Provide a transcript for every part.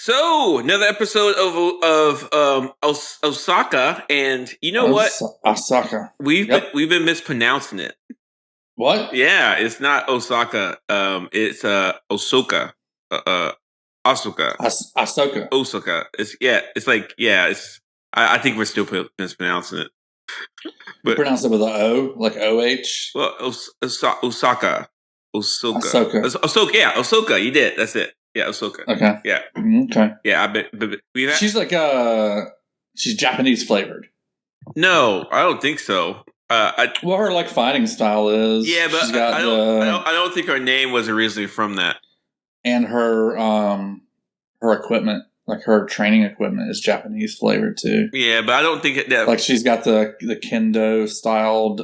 So another episode of Osaka, and you know what? Ahsoka. We've been mispronouncing it. What? Yeah, it's not Osaka. It's Ahsoka. Asuka. Ahsoka. Osaka. It's like It's I think we're still mispronouncing it. You pronounce it with an O, like OH? Well, Osaka. Ahsoka. Ahsoka. Yeah, Ahsoka. You did. That's it. Yeah, Ahsoka. Okay. Yeah. Okay. Yeah, I bet. She's like she's Japanese flavored. No, I don't think so. Well, her like fighting style is. Yeah, but she's got I don't think her name was originally from that. And her equipment, like her training equipment, is Japanese flavored too. Yeah, but I don't think that. Like she's got the kendo styled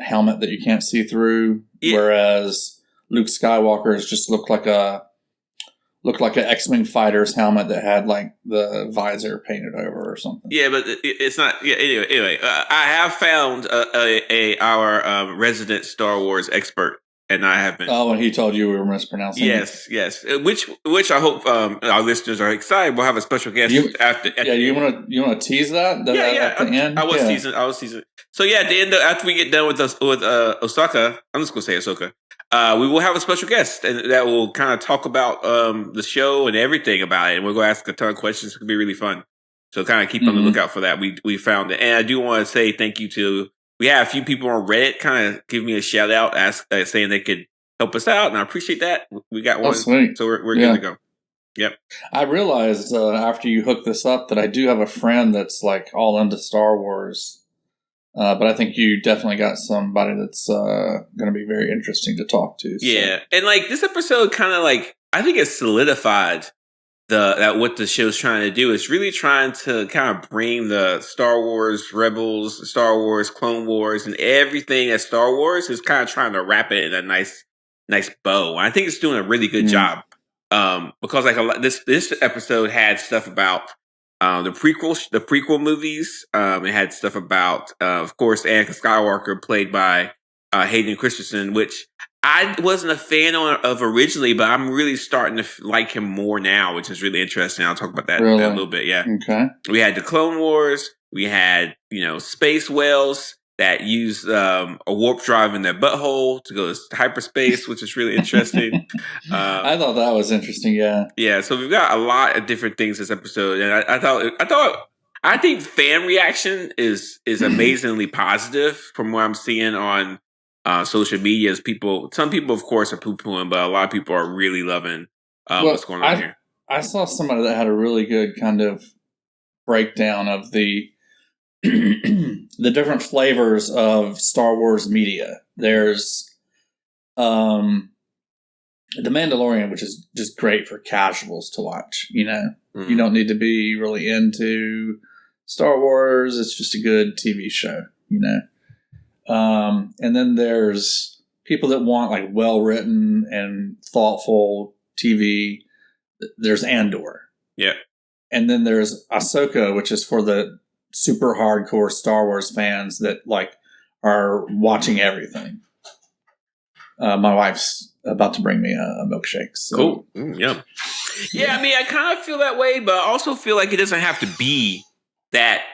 helmet that you can't see through, whereas Luke Skywalker's just looked like an X-Wing fighter's helmet that had like the visor painted over or something. Yeah, but it's not. Yeah. Anyway, I have found our resident Star Wars expert, and I have been. Oh, and he told you we were mispronouncing. Yes. Which I hope our listeners are excited. We'll have a special guest after. You want to tease that? At the end. I was teasing. So at the end, after we get done with Osaka, I'm just gonna say Ahsoka. We will have a special guest, and that will kind of talk about the show and everything about it. And we're going to ask a ton of questions. It's going to be really fun. So kind of keep on the lookout for that. We found it. And I do want to say thank you to, we have a few people on Reddit kind of give me a shout out, saying they could help us out. And I appreciate that. We got one. Sweet. So we're good to go. Yep. I realized after you hooked this up that I do have a friend that's like all into Star Wars. But I think you definitely got somebody that's going to be very interesting to talk to. So. Yeah, and like this episode, kind of like I think it solidified that what the show's trying to do. It's really trying to kind of bring the Star Wars Rebels, Star Wars Clone Wars, and everything as Star Wars is kind of trying to wrap it in a nice bow. And I think it's doing a really good job because like this episode had stuff about. The prequel movies. It had stuff about, of course, Anakin Skywalker, played by Hayden Christensen, which I wasn't a fan of originally, but I'm really starting to like him more now, which is really interesting. I'll talk about that in a little bit. Yeah. Okay. We had the Clone Wars. We had space whales that use a warp drive in their butthole to go to hyperspace, which is really interesting. I thought that was interesting. Yeah, yeah. So we've got a lot of different things this episode, and I think fan reaction is amazingly positive from what I'm seeing on social media. Some people, of course, are poo-pooing, but a lot of people are really loving what's going on here. I saw somebody that had a really good kind of breakdown of the the different flavors of Star Wars media. There's The Mandalorian, which is just great for casuals to watch. You don't need to be really into Star Wars. It's just a good TV show, and then there's people that want like well-written and thoughtful TV. There's Andor. Yeah. And then there's Ahsoka, which is for the super hardcore Star Wars fans that like are watching everything. My wife's about to bring me a milkshake. So. Cool. Yum. Yeah, I mean, I kind of feel that way, but I also feel like it doesn't have to be that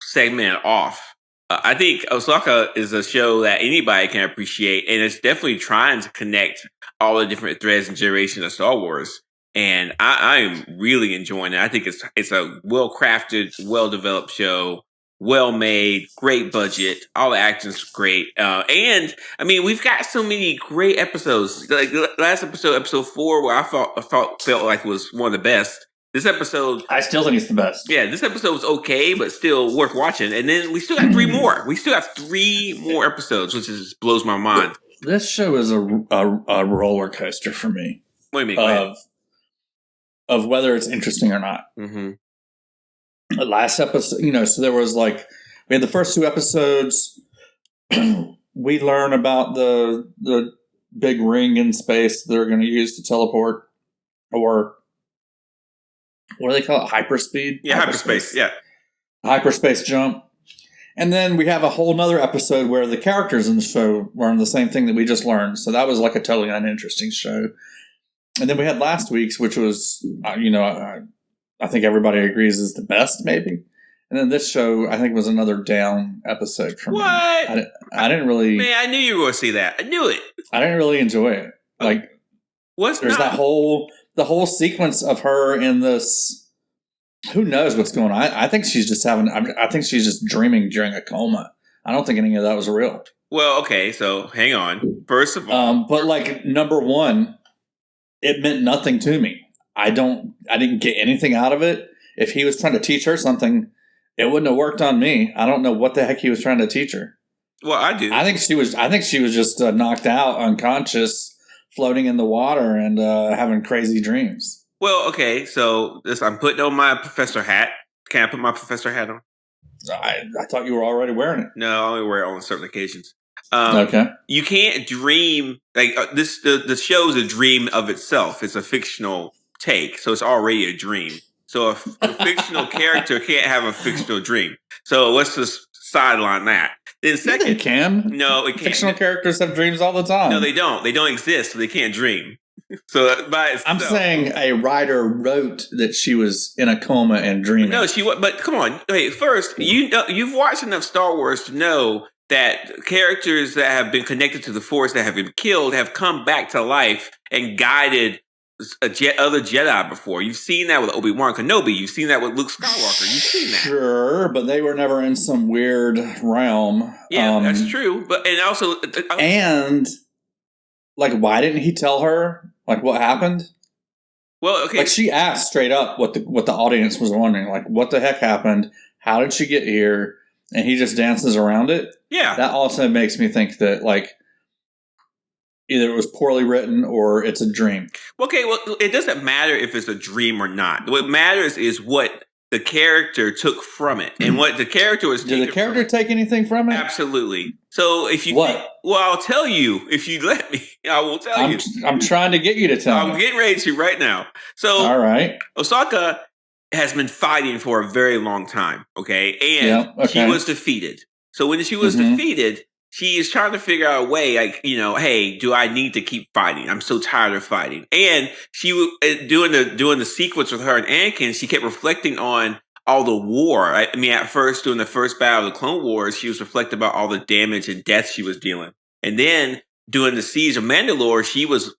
segmented off. I think Ahsoka is a show that anybody can appreciate, and it's definitely trying to connect all the different threads and generations of Star Wars. And I am really enjoying it. I think it's a well-crafted, well-developed show, well-made, great budget. All the acting's great. And, I mean, we've got so many great episodes. Like last episode 4, where I felt like it was one of the best. This episode... I still think it's the best. Yeah, this episode was okay, but still worth watching. And then we still got 3 more. We still have 3 more episodes, which just blows my mind. This show is a roller coaster for me. What do you mean? Of whether it's interesting or not. Mm-hmm. The last episode, so there was like, we had the first 2 episodes. We learn about the big ring in space they're going to use to teleport, or what do they call it? Hyperspeed? Yeah, hyperspace. Yeah. Hyperspace jump. And then we have a whole nother episode where the characters in the show learn the same thing that we just learned. So that was like a totally uninteresting show. And then we had last week's, which was, I think everybody agrees is the best, maybe. And then this show, I think, was another down episode for me. What? I didn't really. Man, I knew you were going to see that. I knew it. I didn't really enjoy it. Like, there's the whole sequence of her in this. Who knows what's going on? I think she's just I think she's just dreaming during a coma. I don't think any of that was real. Well, okay, so hang on. First of all, but like number one, it meant nothing to me. I didn't get anything out of it. If he was trying to teach her something, it wouldn't have worked on me. I don't know what the heck he was trying to teach her. Well, I do. I think she was just knocked out, unconscious, floating in the water, and having crazy dreams. Well, okay, so I'm putting on my professor hat. Can I put my professor hat on? I thought you were already wearing it. No, I only wear it on certain occasions. Okay. You can't dream like this. The show's a dream of itself. It's a fictional take, so it's already a dream. So a fictional character can't have a fictional dream. So let's just sideline that. Then second, they can. No, it can't. Fictional characters have dreams all the time. No, they don't. They don't exist, so they can't dream. So I'm saying a writer wrote that she was in a coma and dreaming. No, she was. But come on. Wait, first, you've watched enough Star Wars to know that characters that have been connected to the Force that have been killed have come back to life and guided other Jedi before. You've seen that with Obi-Wan Kenobi. You've seen that with Luke Skywalker. You've seen that. Sure, but they were never in some weird realm. Yeah, that's true. But and also, and like, why didn't he tell her like what happened? Well, okay. Like, she asked straight up what the audience was wondering, like, what the heck happened? How did she get here? And he just dances around it. Yeah, that also makes me think that like either it was poorly written or it's a dream. Okay, well, it doesn't matter if it's a dream or not. What matters is what the character took from it, and what the character was. Did the character take anything from it? Absolutely. So if you I'll tell you if you let me. I will tell you. I'm trying to get you to tell me. I'm getting ready to right now. So all right, Ahsoka has been fighting for a very long time. Okay, and she was defeated. So when she was defeated, she is trying to figure out a way, like, hey, do I need to keep fighting? I'm so tired of fighting. And she was doing the sequence with her and Anakin. She kept reflecting on all the war. I mean, at first, during the first battle of the Clone Wars, she was reflecting about all the damage and death she was dealing. And then during the siege of Mandalore, she was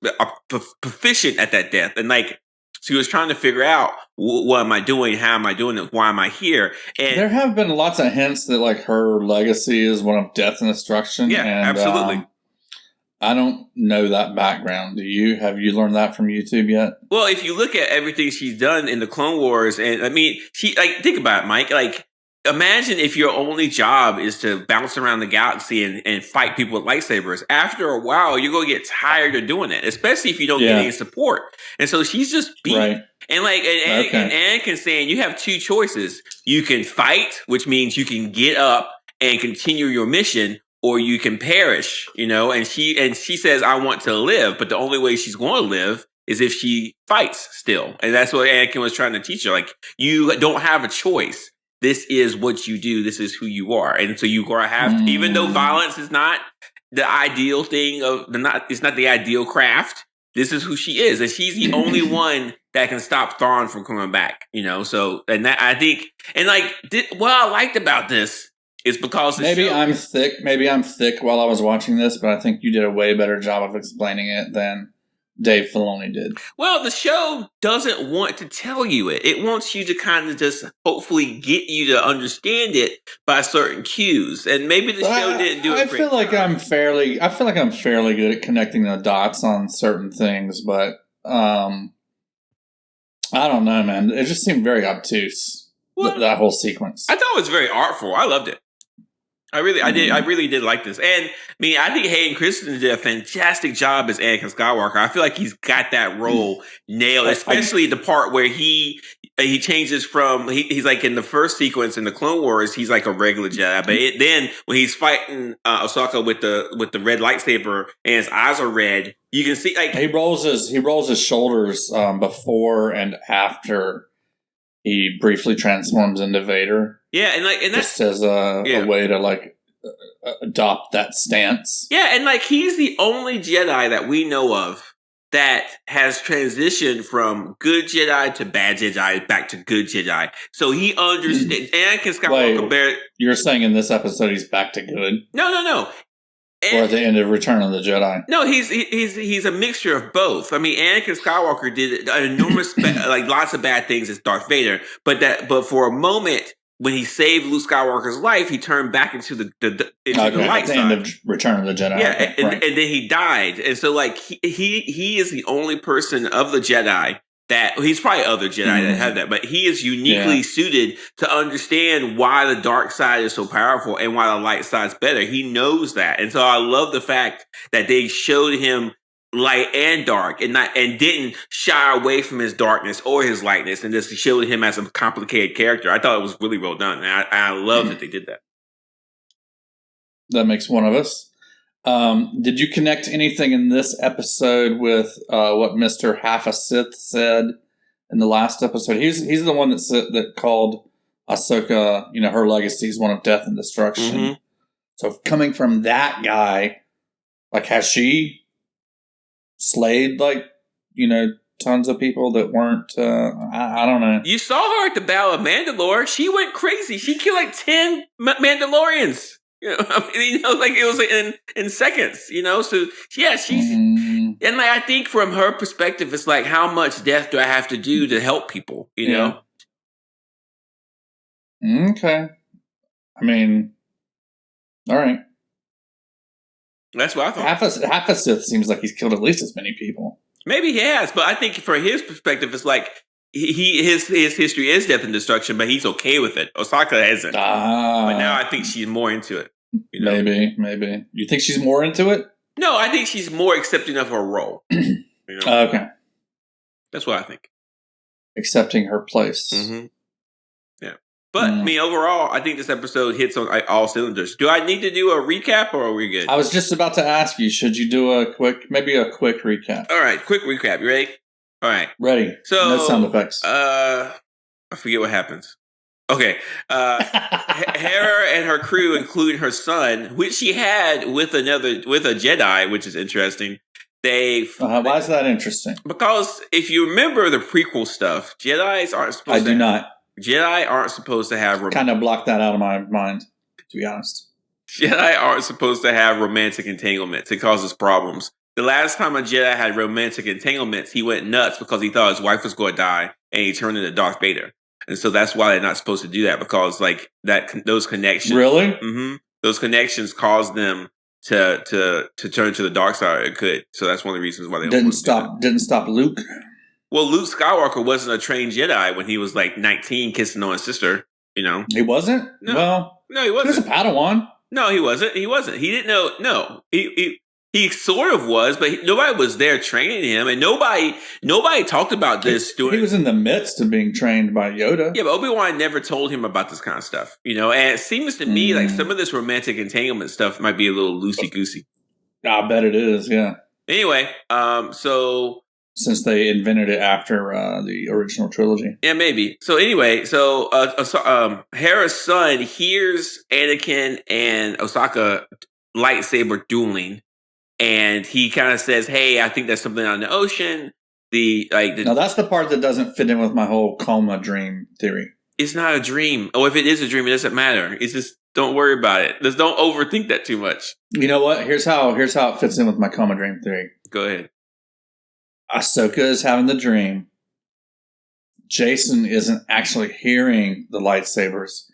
proficient at that death. And like, she was trying to figure out, what am I doing? How am I doing it? Why am I here? And there have been lots of hints that like her legacy is one of death and destruction. Yeah, and, absolutely. I don't know that background. Do you? Have you learned that from YouTube yet? Well, if you look at everything she's done in the Clone Wars, and I mean, think about it, Mike. Like, imagine if your only job is to bounce around the galaxy and fight people with lightsabers. After a while, you're going to get tired of doing it, especially if you don't get any support. And so she's just beat. Right. And like, and Anakin saying, you have two choices. You can fight, which means you can get up and continue your mission, or you can perish, and she says, I want to live, but the only way she's going to live is if she fights still. And that's what Anakin was trying to teach her. Like, you don't have a choice. This is what you do. This is who you are. And so you gotta have to, even though violence is not the ideal thing it's not the ideal craft. This is who she is. And she's the only one that can stop Thrawn from coming back, So, and that I think, and like, what I liked about this is because maybe I'm thick while I was watching this, but I think you did a way better job of explaining it than Dave Filoni did. Well, the show doesn't want to tell you it. It wants you to kind of just hopefully get you to understand it by certain cues. And maybe the show didn't do it. I feel like I'm fairly good at connecting the dots on certain things, but I don't know, man. It just seemed very obtuse. That whole sequence. I thought it was very artful. I loved it. I really did like this. And I mean, I think Hayden Christensen did a fantastic job as Anakin Skywalker. I feel like he's got that role nailed, especially the part where he changes from, he's like in the first sequence in the Clone Wars, he's like a regular Jedi. But then when he's fighting Ahsoka with the red lightsaber and his eyes are red, you can see like he rolls his shoulders before and after he briefly transforms into Vader. Yeah, and that's just as a way to like adopt that stance. Yeah, and like he's the only Jedi that we know of that has transitioned from good Jedi to bad Jedi back to good Jedi. So he understands. Anakin Skywalker. You're saying in this episode he's back to good? No. Or at the end of Return of the Jedi? No, he's a mixture of both. I mean, Anakin Skywalker did an enormous, like lots of bad things as Darth Vader, but for a moment when he saved Luke Skywalker's life, he turned back into the light at the side. end of Return of the Jedi. Yeah, okay, and right. then he died, and so like he is the only person of the Jedi that he's probably other Jedi that have that, but he is uniquely suited to understand why the dark side is so powerful and why the light side's better. He knows that, and so I love the fact that they showed him light and dark, and didn't shy away from his darkness or his lightness, and just showed him as a complicated character. I thought it was really well done, and I love that they did that. That makes one of us. Did you connect anything in this episode with what Mr. Half a Sith said in the last episode? He's the one that called Ahsoka, her legacy is one of death and destruction. Mm-hmm. So coming from that guy, like, has she slayed tons of people that weren't? I don't know. You saw her at the Battle of Mandalore. She went crazy. She killed like 10 Mandalorians. Like it was in seconds, So yeah, she's and like I think from her perspective, it's like, how much death do I have to do to help people? You know? Okay. I mean, all right. That's what I thought. Half a Sith seems like he's killed at least as many people. Maybe he has, but I think from his perspective, it's like his history is death and destruction, but he's okay with it. Osaka isn't. But now I think she's more into it. Maybe. You think she's more into it? No, I think she's more accepting of her role. Okay. That's what I think. Accepting her place. Mm-hmm. Yeah. But, I mean, overall, I think this episode hits on all cylinders. Do I need to do a recap, or are we good? I was just about to ask you, should you do a quick recap? All right, quick recap. You ready? All right. Ready. So, no sound effects. I forget what happens. Okay. Hera and her crew, including her son, which she had with a Jedi, which is interesting. Why is that interesting? Because if you remember the prequel stuff, Jedi aren't supposed to have kind of blocked that out of my mind, to be honest. Jedi aren't supposed to have romantic entanglements. It causes problems. The last time a Jedi had romantic entanglements, he went nuts because he thought his wife was going to die, and he turned into Darth Vader. And so that's why they're not supposed to do that, because like those connections. Really? Mm-hmm, those connections caused them to turn to the dark side. It could. So that's one of the reasons why they didn't stop Luke. Well, Luke Skywalker wasn't a trained Jedi when he was like 19, kissing on his sister. He wasn't. No, he wasn't. He was a Padawan. No, he wasn't. He didn't know. No, he sort of was, but nobody was there training him, and nobody talked about this. He was in the midst of being trained by Yoda. Yeah, but Obi-Wan never told him about this kind of stuff, And it seems to me like some of this romantic entanglement stuff might be a little loosey-goosey. I bet it is. Yeah. Anyway, so. Since they invented it after the original trilogy. Yeah, maybe. So anyway, Hera's son hears Anakin and Ahsoka lightsaber dueling, and he kind of says, "Hey, I think there's something out in the ocean." Now that's the part that doesn't fit in with my whole coma dream theory. It's not a dream. Oh, if it is a dream, it doesn't matter. It's just, don't worry about it. Just don't overthink that too much. You know what? Here's how it fits in with my coma dream theory. Go ahead. Ahsoka is having the dream. Jason isn't actually hearing the lightsabers.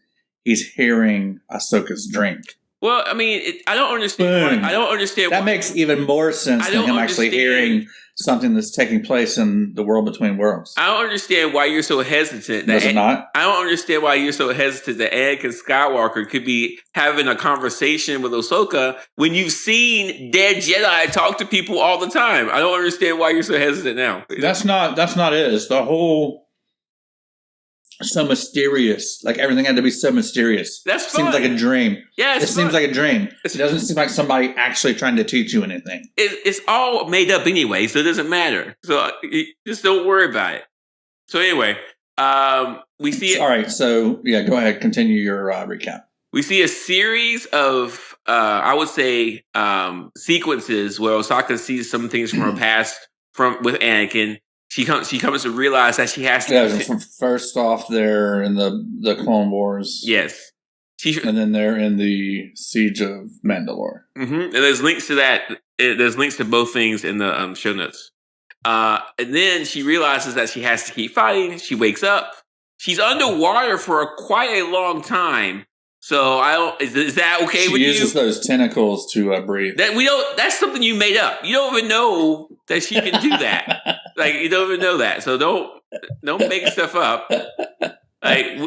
He's hearing Ahsoka's dream. Well, I mean, I don't understand. I don't understand. That makes even more sense than him actually hearing something that's taking place in the world between worlds. I don't understand why you're so hesitant. Does it not? I don't understand why you're so hesitant that Anakin Skywalker could be having a conversation with Ahsoka when you've seen dead Jedi talk to people all the time. I don't understand why you're so hesitant now. That's not it. It's the whole so mysterious. Like everything had to be so mysterious. That's fun. Seems like a dream. Yeah, it seems like a dream. It doesn't seem like somebody actually trying to teach you anything. It's all made up anyway, so it doesn't matter. So just don't worry about it. So anyway, we see it. All right, so yeah, go ahead. Continue your recap. We see a series of, I would say, sequences where Ahsoka sees some things from her past with Anakin. She comes to realize that she has to. Yeah, first off, they're in the Clone Wars. Yes. And then they're in the Siege of Mandalore. Mm-hmm. And there's links to that. There's links to both things in the show notes. And then she realizes that she has to keep fighting. She wakes up. She's underwater for quite a long time. So I don't. Is that okay with you? She uses those tentacles to breathe. That's something you made up. You don't even know that she can do that. Like, you don't even know that. So don't make stuff up. Like,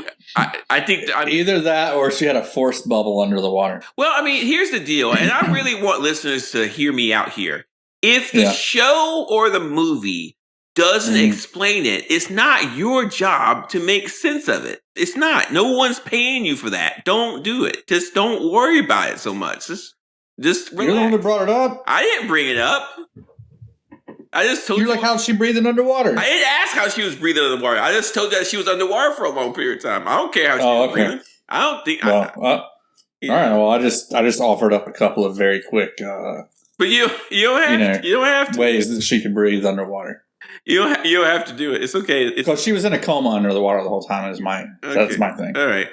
I think either that or she had a forced bubble under the water. Well, I mean, here's the deal, and I really want listeners to hear me out here. If the show or the movie doesn't explain it, it's not your job to make sense of it. It's not. No one's paying you for that. Don't do it. Just don't worry about it so much. Just relax. You're the one that brought it up. I didn't bring it up. I just told you. You're like, how's she breathing underwater? I didn't ask how she was breathing underwater. I just told you that she was underwater for a long period of time. I don't care how she was breathing. I don't think. Well, all right. Well, I just offered up a couple of very quick. But you don't have to ways that she can breathe underwater. You don't have to do it. It's okay. Because she was in a coma under the water the whole time. That's my thing. All right.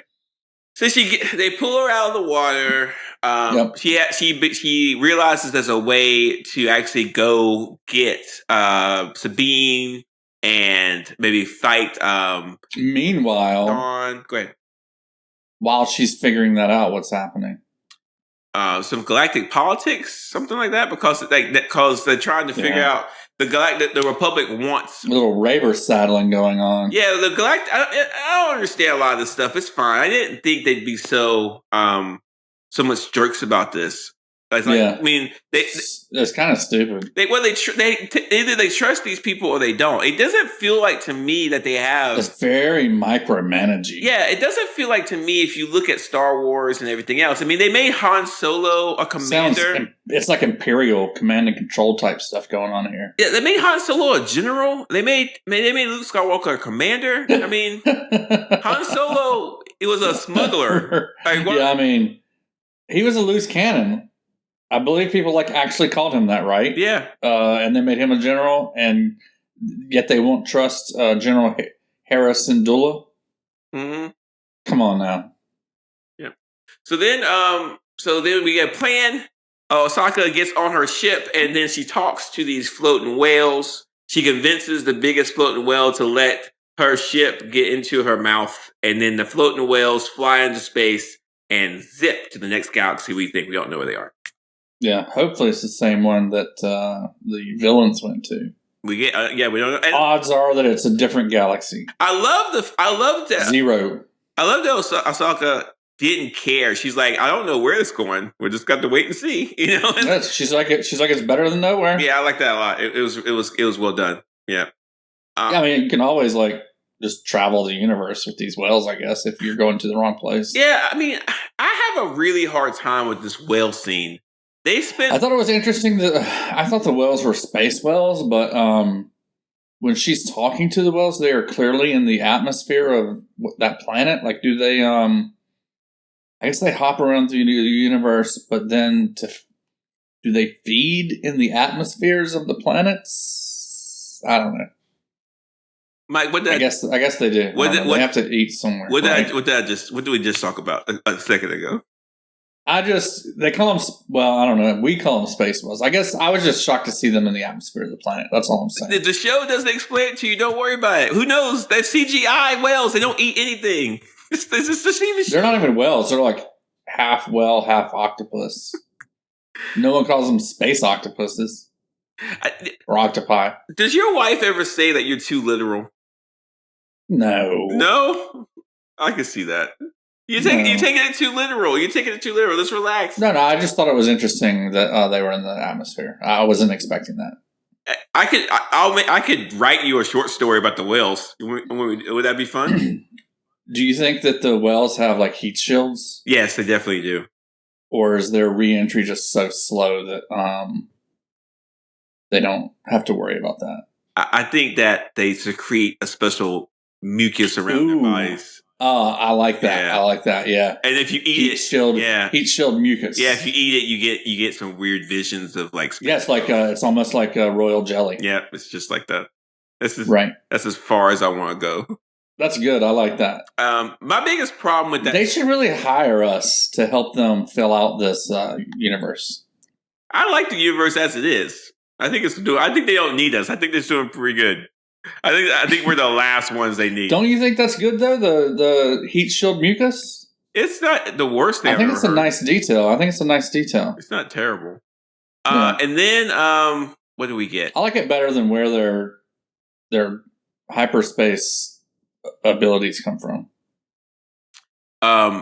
So they pull her out of the water. She realizes there's a way to actually go get Sabine and maybe fight. Meanwhile, Dawn. Go ahead. While she's figuring that out, what's happening? Some galactic politics, something like that, because they're trying to figure out the Republic wants a little Raber saddling going on. Yeah, the galactic. I don't understand a lot of this stuff. It's fine. I didn't think they'd be so much jerks about this. I mean, it's kind of stupid. Either they trust these people or they don't. It doesn't feel like to me that they have. It's very micromanaging. Yeah, it doesn't feel like to me if you look at Star Wars and everything else. I mean, they made Han Solo a commander. It's like Imperial command and control type stuff going on here. Yeah, they made Han Solo a general. They made Luke Skywalker a commander. I mean, Han Solo, he was a smuggler. I mean, he was a loose cannon. I believe people actually called him that, right? Yeah. And they made him a general, and yet they won't trust General Harrison Dula. Mm-hmm. Come on now. Yeah. So then we get a plan. Ahsoka gets on her ship, and then she talks to these floating whales. She convinces the biggest floating whale to let her ship get into her mouth, and then the floating whales fly into space and zip to the next galaxy we don't know where they are. Yeah, hopefully it's the same one that the villains went to. We don't know. And odds are that it's a different galaxy. I love that Zero. I love that Ahsoka didn't care. She's like, I don't know where it's going. We just got to wait and see. You know. She's like it's better than nowhere. Yeah, I like that a lot. It was well done. Yeah. I mean, you can always just travel the universe with these whales, I guess, if you're going to the wrong place. Yeah, I mean, I have a really hard time with this whale scene. I thought it was interesting that I thought the whales were space whales, but when she's talking to the whales, they are clearly in the atmosphere of that planet. Do they? I guess they hop around through the universe, but then do they feed in the atmospheres of the planets? I don't know. Mike, I guess they do. They have to eat somewhere. What did we just talk about a second ago? They call them, I don't know. We call them space whales. I guess I was just shocked to see them in the atmosphere of the planet. That's all I'm saying. The show doesn't explain it to you. Don't worry about it. Who knows? They're CGI whales. They don't eat anything. They're not even whales. They're half whale, half octopus. No one calls them space octopuses. Or octopi. Does your wife ever say that you're too literal? No. No? I can see that. You're taking it too literal. Let's relax. No. I just thought it was interesting that they were in the atmosphere. I wasn't expecting that. I could write you a short story about the whales. Would that be fun? Do you think that the whales have heat shields? Yes, they definitely do. Or is their re-entry just so slow that they don't have to worry about that? I think that they secrete a special mucus around their bodies. I like that. Yeah. I like that. Yeah. And if you eat heat shield mucus. Yeah, if you eat it, you get some weird visions of like. Yeah, it's like it's almost like a royal jelly. Yeah, it's just like that. Right. That's as far as I want to go. That's good. I like that. My biggest problem with that, they should really hire us to help them fill out this universe. I like the universe as it is. I think they don't need us. I think they're doing pretty good. I think we're the last ones they need. Don't you think that's good though? The heat shield mucus. It's not the worst thing. I think it's a nice detail. It's not terrible. And then what do we get? I like it better than where their hyperspace abilities come from.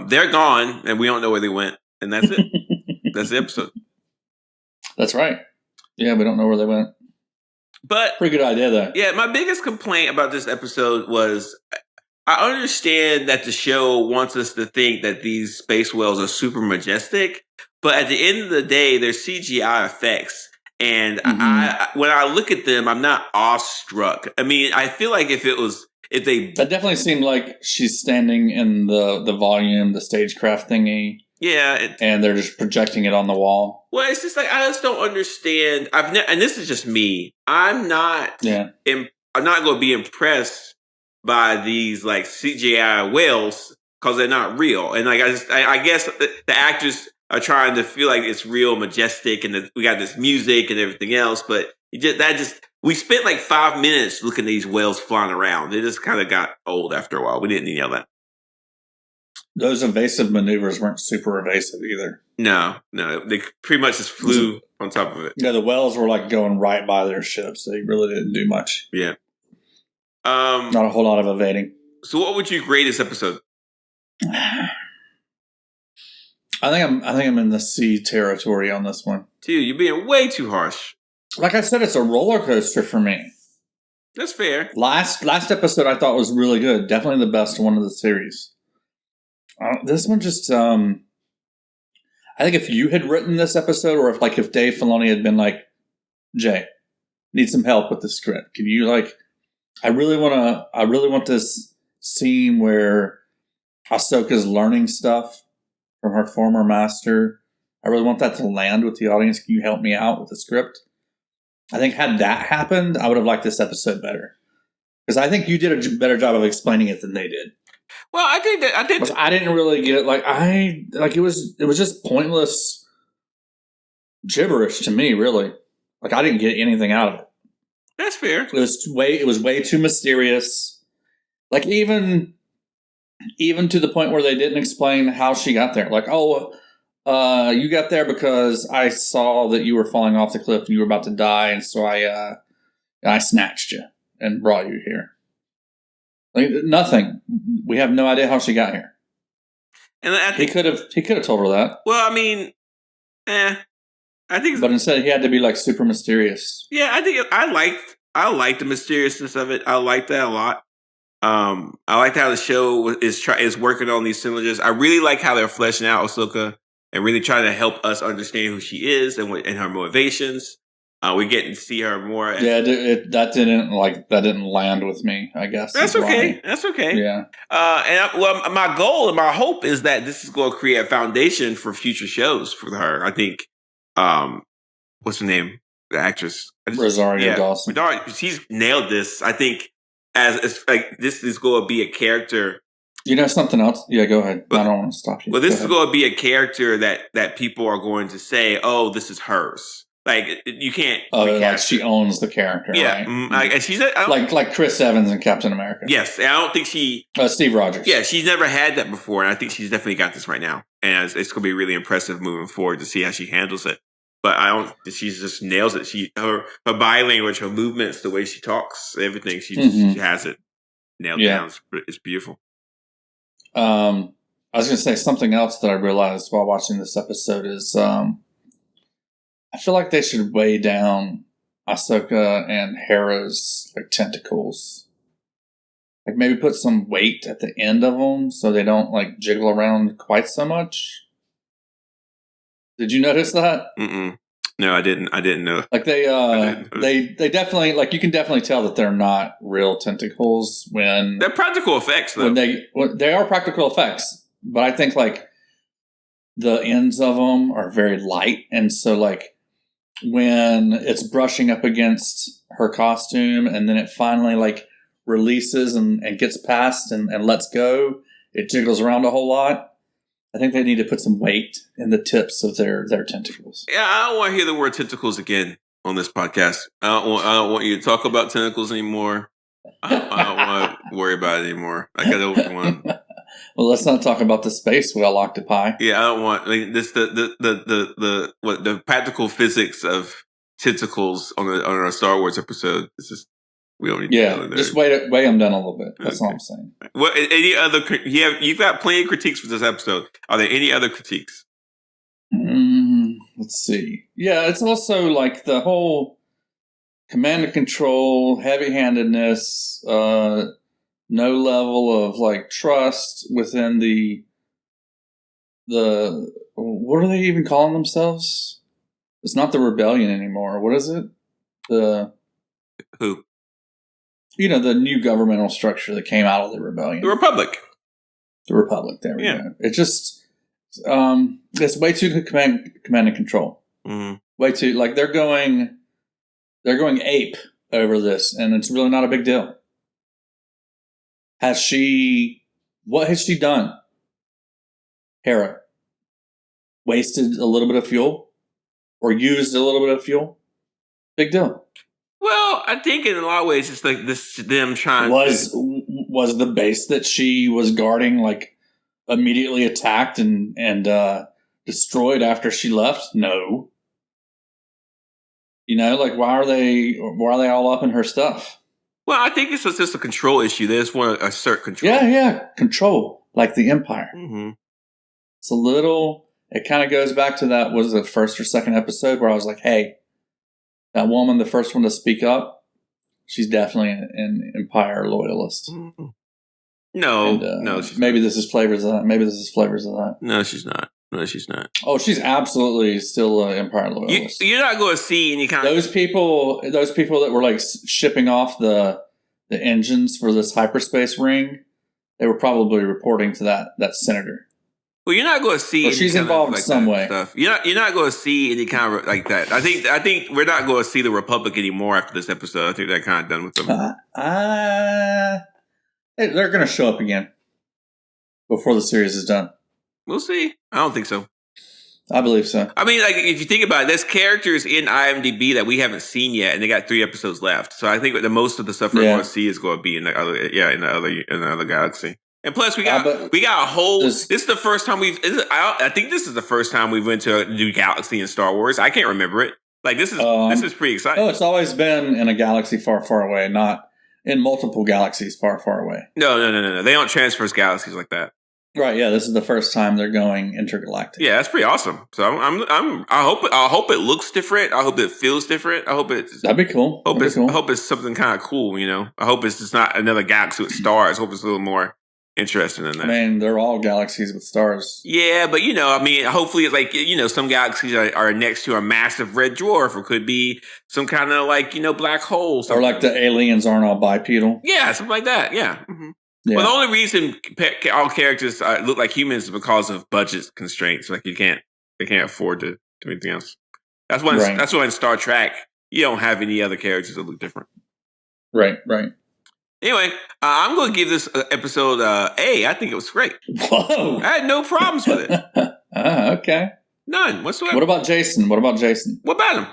They're gone, and we don't know where they went, and that's it. That's the episode. That's right. Yeah, we don't know where they went. But pretty good idea, though. Yeah, my biggest complaint about this episode was I understand that the show wants us to think that these space whales are super majestic, but at the end of the day, they're CGI effects. And when I look at them, I'm not awestruck. I mean, I feel like if they... That definitely seemed like she's standing in the volume, the stagecraft thingy. Yeah. And they're just projecting it on the wall. Well, it's just like, I just don't understand. And this is just me. I'm not going to be impressed by these like CGI whales because they're not real. And like, I guess the actors are trying to feel like it's real, majestic, and we got this music and everything else. But we spent like 5 minutes looking at these whales flying around. It just kind of got old after a while. We didn't need all that. Those evasive maneuvers weren't super evasive either. No. They pretty much just flew on top of it. Yeah, the whales were like going right by their ships. They really didn't do much. Yeah. Not a whole lot of evading. So what would you grade this episode? I think I'm in the C territory on this one. Dude, you're being way too harsh. Like I said, it's a roller coaster for me. That's fair. Last episode I thought was really good. Definitely the best one of the series. This one just, I think if you had written this episode, or if Dave Filoni had been like, Jay, need some help with the script. Can you I really want this scene where Ahsoka's learning stuff from her former master. I really want that to land with the audience. Can you help me out with the script? I think had that happened, I would have liked this episode better. Because I think you did a better job of explaining it than they did. Well, I didn't really get it. It was just pointless gibberish to me, really. Like I didn't get anything out of it. That's fair. It was way too mysterious. Like even to the point where they didn't explain how she got there. Like, you got there because I saw that you were falling off the cliff and you were about to die, and so I snatched you and brought you here. Like nothing. We have no idea how she got here. And he could have told her that. Well, I mean, I think, but instead he had to be like super mysterious. Yeah, I think I liked the mysteriousness of it. I like that a lot. I liked how the show is working on these syllogisms. I really like how they're fleshing out Ahsoka and really trying to help us understand who she is and her motivations. We're getting to see her more. That didn't land with me, I guess. That's okay. That's okay. Yeah. My goal and my hope is that this is going to create a foundation for future shows for her. I think. What's her name? The actress Rosario Dawson. She's nailed this. I think as like this is going to be a character. You know something else? Yeah, go ahead. I don't want to stop you. Well, this is going to be a character that people are going to say, "Oh, this is hers." Like you can't. Like she owns the character. Yeah, right? And she's like Chris Evans in Captain America. Yes, and I don't think she. Steve Rogers. Yeah, she's never had that before, and I think she's definitely got this right now, and it's going to be really impressive moving forward to see how she handles it. But I don't. She just nails it. Her body language, her movements, the way she talks, everything. She has it nailed down. It's beautiful. I was going to say something else that I realized while watching this episode is I feel like they should weigh down Ahsoka and Hera's tentacles. Like maybe put some weight at the end of them so they don't jiggle around quite so much. Did you notice that? Mm-mm. No, I didn't. I didn't know. Like they definitely, like, you can definitely tell that they're not real tentacles when they're practical effects, though. When they are practical effects, but I think like the ends of them are very light, and so like when it's brushing up against her costume, and then it finally like releases and gets past and lets go, it jiggles around a whole lot. I think they need to put some weight in the tips of their tentacles. Yeah, I don't want to hear the word tentacles again on this podcast. I don't want you to talk about tentacles anymore. I don't want to worry about it anymore. I got over one. Well, let's not talk about the space whale octopi. Yeah, I don't want this the practical physics of tentacles on our Star Wars episode. It's just we don't need to go there. Just weigh them down a little bit. That's all I'm saying. What any other? You've got plenty of critiques for this episode. Are there any other critiques? Let's see. Yeah, it's also like the whole command and control, heavy-handedness, no level of like trust within the what are they even calling themselves? It's not the rebellion anymore. What is it? Who? The new governmental structure that came out of the rebellion. The Republic. The Republic. There we go. It just it's way too command and control. Mm-hmm. Way too, like, they're going ape over this, and it's really not a big deal. What has she done? Hera wasted a little bit of fuel, or used a little bit of fuel. Big deal. Well, I think in a lot of ways it's like this them trying was the base that she was guarding like immediately attacked and destroyed after she left? No. Like, why are they all up in her stuff? Well, I think it's just a control issue. They just want to assert control. Yeah, control, like the Empire. Mm-hmm. It's a little. It kind of goes back to that. Was the first or second episode where I was like, "Hey, that woman, the first one to speak up, she's definitely an Empire loyalist." Mm-hmm. No, maybe this is flavors of that. No, she's not. Oh, she's absolutely still an Empire loyalist. You're not going to see any kind of those people that were like shipping off the engines for this hyperspace ring. They were probably reporting to that senator. Well, you're not going to see. Or she's involved in some way. Stuff. You're not going to see any kind of like that. I think we're not going to see the Republic anymore after this episode. I think they're kind of done with them. They're going to show up again before the series is done. We'll see. I don't think so. I believe so. I mean, like, if you think about it, there's characters in IMDb that we haven't seen yet, and they got 3 episodes left. So I think the most of the stuff we're going to see is going to be in the other galaxy. And plus, we got a whole. This is the first time I think this is the first time we've went to a new galaxy in Star Wars. I can't remember it. Like, this is pretty exciting. Oh, it's always been in a galaxy far, far away, not in multiple galaxies far, far away. No. They don't transverse galaxies like that. Right, yeah, this is the first time they're going intergalactic. Yeah, that's pretty awesome. So I hope it looks different. I hope it feels different. I hope that'd be cool. I hope it's something kind of cool. I hope it's just not another galaxy with stars. I hope it's a little more interesting than that. I mean, they're all galaxies with stars. Yeah, but hopefully it's like some galaxies are next to a massive red dwarf, or could be some kind of like black hole, or like the aliens aren't all bipedal. Yeah, something like that. Yeah. Mm-hmm. Yeah. Well, the only reason all characters look like humans is because of budget constraints. Like they can't afford to do anything else. That's why in Star Trek you don't have any other characters that look different. Right. Anyway, I'm going to give this episode A. I think it was great. Whoa! I had no problems with it. Okay. None whatsoever. What about Jason? What about him?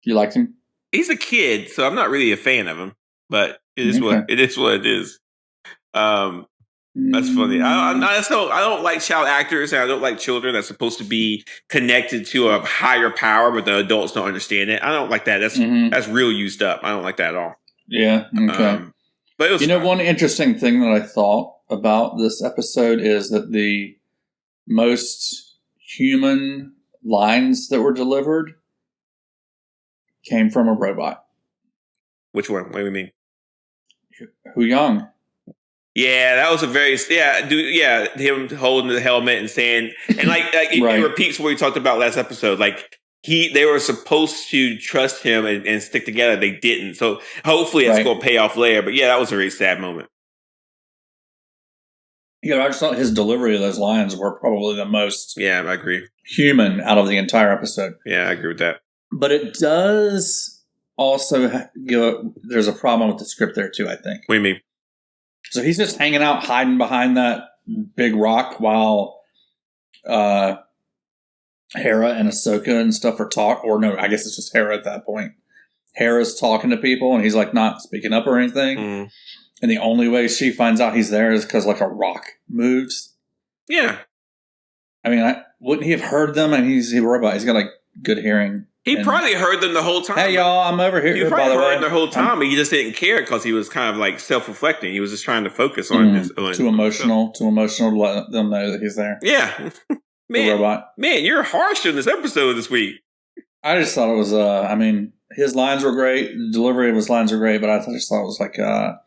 You liked him? He's a kid, so I'm not really a fan of him. But it is what it is. That's funny. I don't like child actors, and I don't like children that's supposed to be connected to a higher power, but the adults don't understand it. I don't like that. That's real used up. I don't like that at all. Yeah. Okay. But it was one interesting thing that I thought about this episode is that the most human lines that were delivered came from a robot. Which one? What do you mean? Huyang. Yeah, that was him holding the helmet and saying, and it repeats what we talked about last episode. Like, they were supposed to trust him and stick together. They didn't. So hopefully it's going to pay off later. But yeah, that was a very sad moment. Yeah, I just thought his delivery of those lines were probably the most I agree. human out of the entire episode. Yeah, I agree with that. But it does also there's a problem with the script there too, I think. What do you mean? So he's just hanging out, hiding behind that big rock while Hera and Ahsoka and stuff are or no, I guess it's just Hera at that point. Hera's talking to people and he's like not speaking up or anything. Mm. And the only way she finds out he's there is because like a rock moves. Yeah. I mean, wouldn't he have heard them? And he's a robot. He's got like good hearing. He probably heard them the whole time. Hey, y'all, I'm over here. He probably heard them the whole time, but he just didn't care because he was kind of like self-reflecting. He was just trying to focus on his own. Too emotional to let them know that he's there. Yeah. Man, the robot. Man, you're harsh in this episode this week. I just thought it was, I mean, his lines were great. The delivery of his lines were great, but I just thought it was like a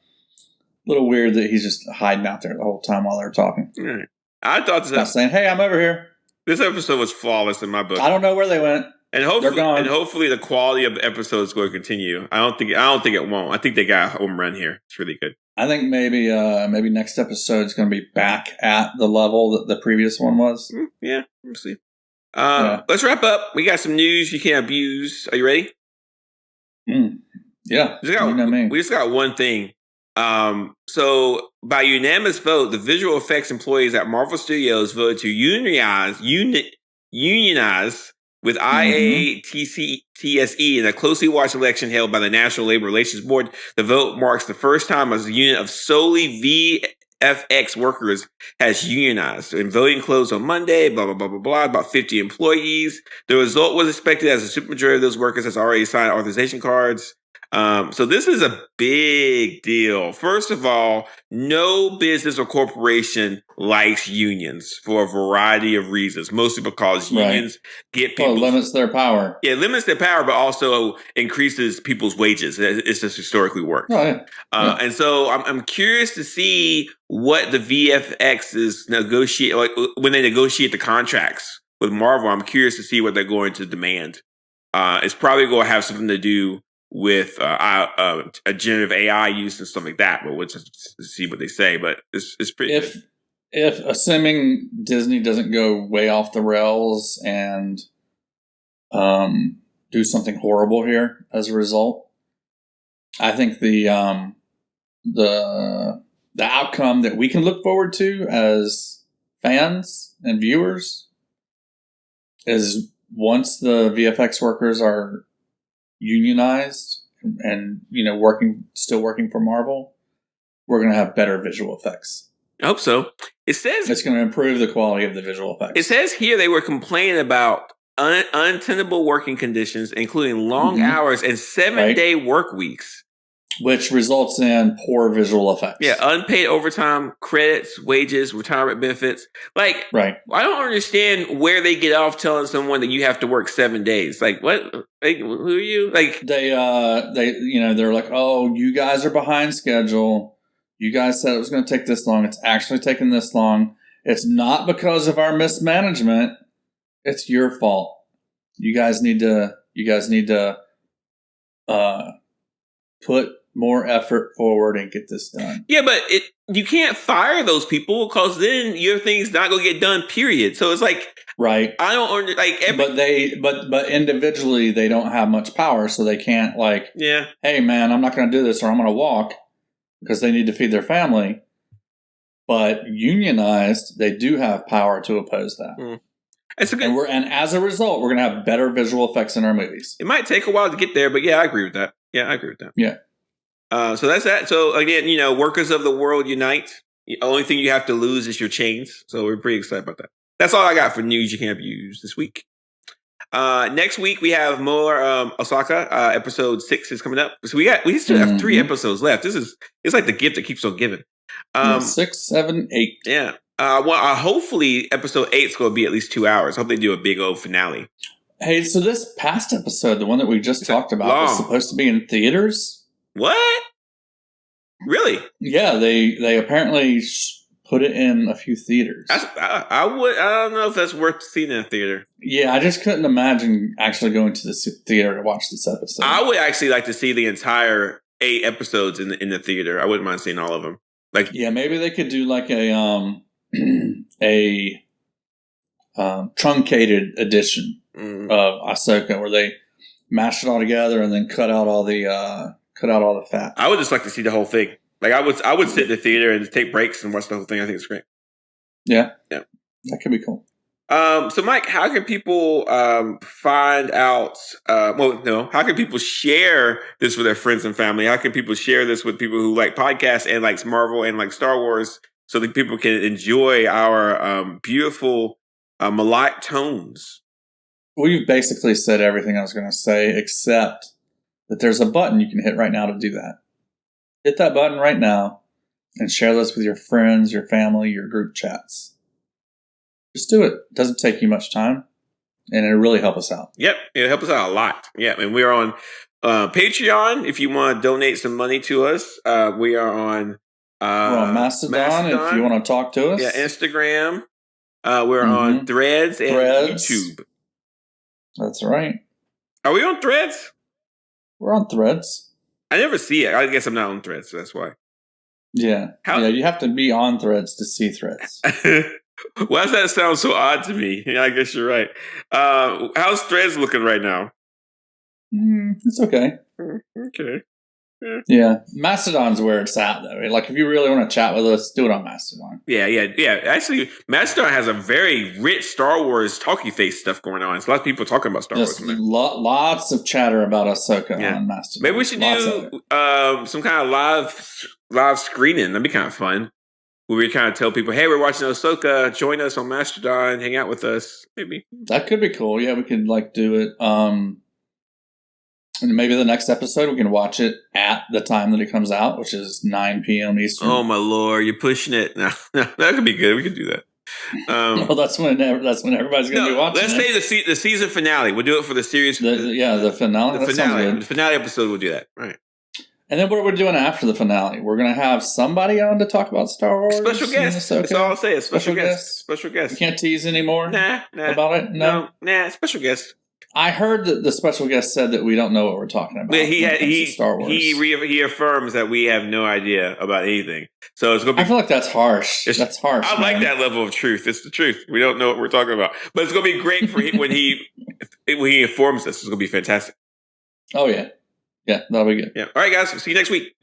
little weird that he's just hiding out there the whole time while they're talking. Right. I thought not saying, hey, I'm over here. This episode was flawless in my book. I don't know where they went. And hopefully the quality of the episode is going to continue. I don't think it won't. I think they got a home run here. It's really good. I think maybe next episode is going to be back at the level that the previous one was. Yeah, we'll see. Let's wrap up. We got some news you can't abuse. Are you ready? Yeah. We just got one thing. So by unanimous vote, the visual effects employees at Marvel Studios voted to unionize with IATSE in a closely watched election held by the National Labor Relations Board. The vote marks the first time a unit of solely VFX workers has unionized. And voting closed on Monday, blah, blah, blah, blah, blah, about 50 employees. The result was expected as a supermajority of those workers has already signed authorization cards. So this is a big deal. First of all, no business or corporation likes unions for a variety of reasons, mostly because unions get people... limits their power. Yeah, it limits their power, but also increases people's wages. It's just historically worked. Oh, yeah. And so I'm curious to see what the VFXs negotiate, like when they negotiate the contracts with Marvel. I'm curious to see what they're going to demand. It's probably going to have something to do with a generative AI use and stuff like that, but we'll just see what they say. But it's pretty. If assuming Disney doesn't go way off the rails and do something horrible here as a result, I think the outcome that we can look forward to as fans and viewers is once the VFX workers are unionized and still working for Marvel, we're going to have better visual effects. I hope so. It says it's going to improve the quality of the visual effects. It says here they were complaining about untenable working conditions, including long hours and 7-day work weeks, which results in poor visual effects. Yeah, unpaid overtime, credits, wages, retirement benefits. I don't understand where they get off telling someone that you have to work 7 days. Like, what? Like, who are you? Like, they're like, oh, you guys are behind schedule. You guys said it was going to take this long. It's actually taken this long. It's not because of our mismanagement. It's your fault. You guys need to put more effort forward and get this done. Yeah, but you can't fire those people because then your thing's not going to get done, period. So it's like, right. I don't but individually they don't have much power, so they can't hey man, I'm not going to do this or I'm going to walk because they need to feed their family. But unionized, they do have power to oppose that. And as a result, we're going to have better visual effects in our movies. It might take a while to get there, but yeah, I agree with that. Yeah. So that's that. So again, workers of the world unite. The only thing you have to lose is your chains. So we're pretty excited about that. That's all I got for news you can't use this week. Next week we have more Ahsoka. Episode 6 is coming up. So we still have 3 episodes left. It's like the gift that keeps on giving. 6, 7, 8. Yeah. Hopefully episode 8 is going to be at least 2 hours. I hope they do a big old finale. Hey, so this past episode, the one that we just talked about, was supposed to be in theaters. What? Really? Yeah, they apparently put it in a few theaters. I don't know if that's worth seeing in a theater. Yeah, I just couldn't imagine actually going to the theater to watch this episode. I would actually like to see the entire 8 episodes in the theater. I wouldn't mind seeing all of them. Like, yeah, maybe they could do like a truncated edition of Ahsoka where they mash it all together and then cut out all the fat. I would just like to see the whole thing. Like I would sit in the theater and take breaks and watch the whole thing. I think it's great. Yeah, that could be cool. So Mike, how can people find out? How can people share this with their friends and family? How can people share this with people who like podcasts and like Marvel and like Star Wars, so that people can enjoy our beautiful melodic tones? We've basically said everything I was going to say, except that there's a button you can hit right now to do that. Hit that button right now and share this with your friends, your family, your group chats. Just do it. It doesn't take you much time, and it'll really help us out. Yep, it'll help us out a lot. Yeah, and we're on Patreon if you want to donate some money to us. We are on we're on Mastodon if you want to talk to us. Yeah, Instagram. We're on Threads and YouTube. That's right. Are we on Threads? We're on Threads. I never see it. I guess I'm not on Threads, so that's why. Yeah. Yeah, you have to be on Threads to see Threads. Why does that sound so odd to me? Yeah, I guess you're right. How's Threads looking right now? It's okay. Okay. Yeah. Mastodon's where it's at, though. Like, if you really want to chat with us, do it on Mastodon. Yeah. Actually, Mastodon has a very rich Star Wars talky face stuff going on. It's a lot of people talking about Star Wars. Lots of chatter about Ahsoka on Mastodon. Maybe we should do some kind of live screening. That'd be kind of fun. Where we kind of tell people, hey, we're watching Ahsoka. Join us on Mastodon. Hang out with us. Maybe. That could be cool. Yeah, we could do it. And maybe the next episode we can watch it at the time that it comes out, which is 9 p.m. Eastern. Oh my Lord, you're pushing it. No, that could be good. We could do that. Well, that's when everybody's going to be watching. Let's say the season finale. We'll do it for the series. The finale. The finale episode. We'll do that. Right. And then what are we doing after the finale? We're going to have somebody on to talk about Star Wars. Special guest. That's all I'll say. Special guest. Special guest. You can't tease anymore. Nah. About it. No. Special guest. I heard that the special guest said that we don't know what we're talking about. Star Wars. He affirms that we have no idea about anything. So it's gonna be. I feel like that's harsh. That's harsh. I like that level of truth. It's the truth. We don't know what we're talking about, but it's gonna be great for when he informs us. It's gonna be fantastic. Oh yeah, that'll be good. Yeah. All right, guys. See you next week.